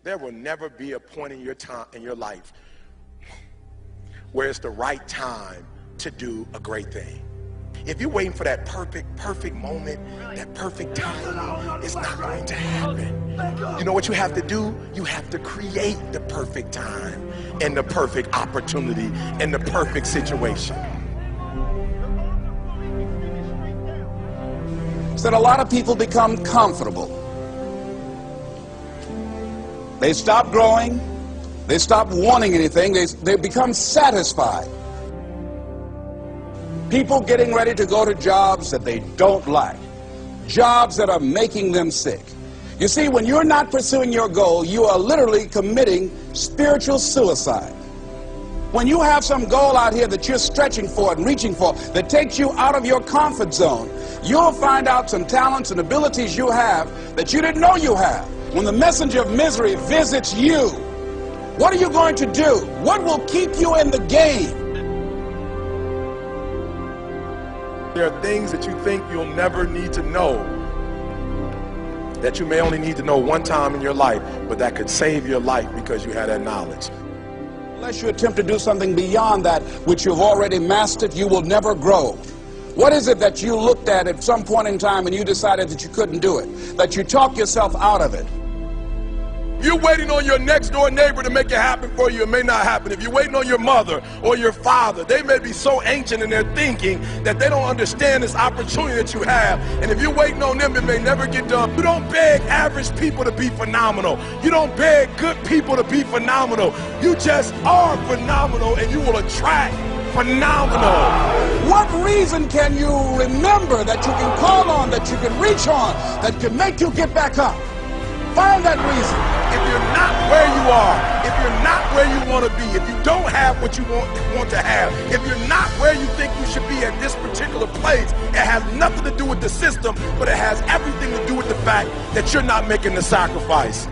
There will never be a point in your life where it's the right time to do a great thing. If you're waiting for that perfect moment, that perfect time, it's not going to happen. You know what you have to do? You have to create the perfect time and the perfect opportunity and the perfect situation. So that a lot of people become comfortable. They stop growing. They stop wanting anything. They become satisfied. People getting ready to go to jobs that they don't like, jobs that are making them sick. You see, when you're not pursuing your goal, you are literally committing spiritual suicide. When you have some goal out here that you're stretching for and reaching for that takes you out of your comfort zone, you'll find out some talents and abilities you have that you didn't know you have. When the messenger of misery visits you, what are you going to do? What will keep you in the game? There are things that you think you'll never need to know, that you may only need to know one time in your life, but that could save your life because you had that knowledge. Unless you attempt to do something beyond that which you've already mastered, you will never grow. What is it that you looked at some point in time and you decided that you couldn't do it, that you talked yourself out of it? You're waiting on your next door neighbor to make it happen for you, it may not happen. If you're waiting on your mother or your father, they may be so ancient in their thinking that they don't understand this opportunity that you have. And if you're waiting on them, it may never get done. You don't beg average people to be phenomenal. You don't beg good people to be phenomenal. You just are phenomenal, and you will attract phenomenal. What reason can you remember that you can call on, that you can reach on, that can make you get back up? Find that reason. If you're not where you are, if you're not where you want to be, if you don't have what you want to have, if you're not where you think you should be at this particular place, it has nothing to do with the system, but it has everything to do with the fact that you're not making the sacrifice.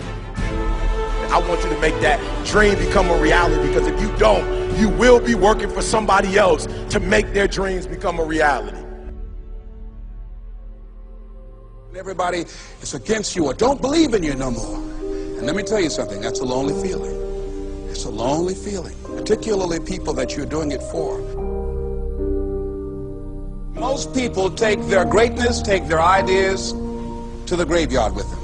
I want you to make that dream become a reality, because if you don't, you will be working for somebody else to make their dreams become a reality. Everybody is against you or don't believe in you no more. And let me tell you something, that's a lonely feeling. It's a lonely feeling, particularly people that you're doing it for. Most people take their greatness, take their ideas to the graveyard with them.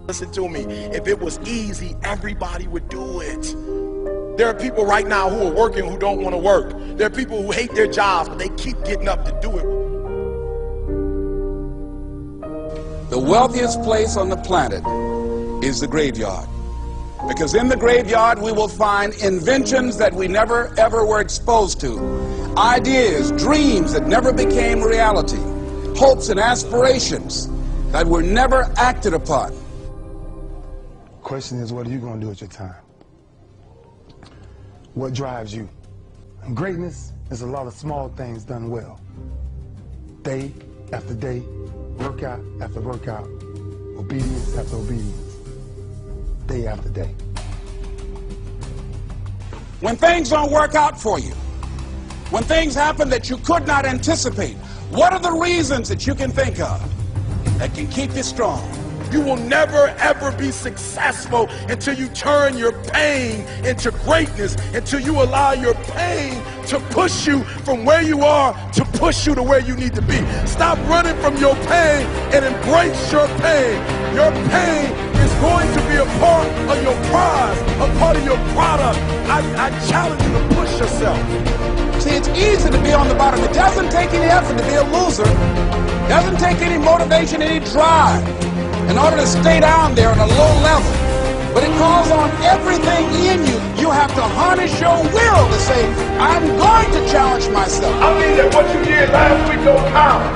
Listen to me, if it was easy, everybody would do it. There are people right now who are working who don't want to work. There are people who hate their jobs, but they keep getting up to do it. The wealthiest place on the planet is the graveyard. Because in the graveyard we will find inventions that we never ever were exposed to. Ideas, dreams that never became reality. Hopes and aspirations that were never acted upon. The question is, what are you going to do with your time? What drives you? And greatness is a lot of small things done well. Day after day, workout after workout, obedience after obedience, day after day. When things don't work out for you, when things happen that you could not anticipate, what are the reasons that you can think of that can keep you strong? You will never ever be successful until you turn your pain into greatness, until you allow your pain to push you from where you are to push you to where you need to be. Stop running from your pain and embrace your pain. Your pain is going to be a part of your prize, a part of your product. I challenge you to push yourself. See, it's easy to be on the bottom. It doesn't take any effort to be a loser. It doesn't take any motivation, any drive in order to stay down there on a low level. But it calls on everything in you. You have to harness your will to say, I'm going to challenge myself. I mean that what you did last week don't count.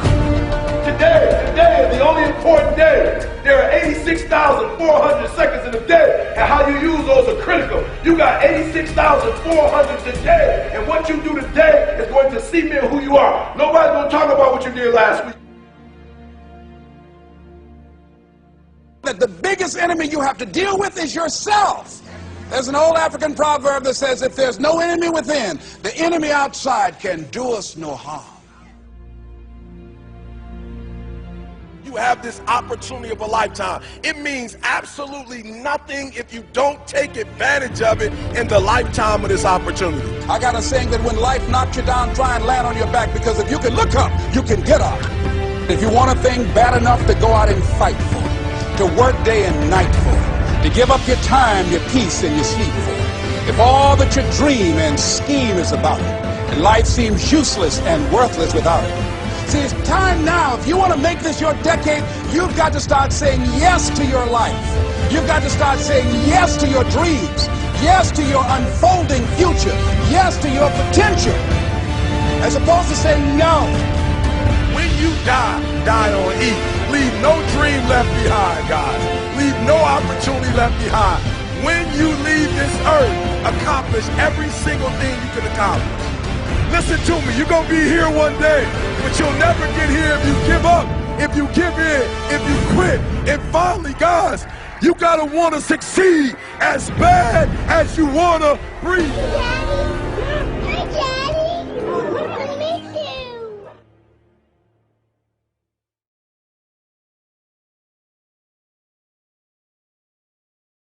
Today is the only important day. There are 86,400 seconds in a day, and how you use those are critical. You got 86,400 today, and what you do today is going to cement who you are. Nobody's going to talk about what you did last week. That the biggest enemy you have to deal with is yourself. There's an old African proverb that says, if there's no enemy within, the enemy outside can do us no harm. You you have this opportunity of a lifetime. It means absolutely nothing if you don't take advantage of it in the lifetime of this opportunity. I got a saying that when life knocks you down, try and land on your back, because if you can look up, you can get up. If you want a thing bad enough to go out and fight for it, to work day and night for it, to give up your time, your peace, and your sleep for it, if all that you dream and scheme is about it, and life seems useless and worthless without it. See, it's time now. If you want to make this your decade, you've got to start saying yes to your life. You've got to start saying yes to your dreams, yes to your unfolding future, yes to your potential, as opposed to saying no. When you die, die on E. Leave no dream left behind, guys. Leave no opportunity left behind. When you leave this earth, accomplish every single thing you can accomplish. Listen to me, you're gonna be here one day, but you'll never get here if you give up, if you give in, if you quit. And finally, guys, you gotta wanna succeed as bad as you wanna breathe.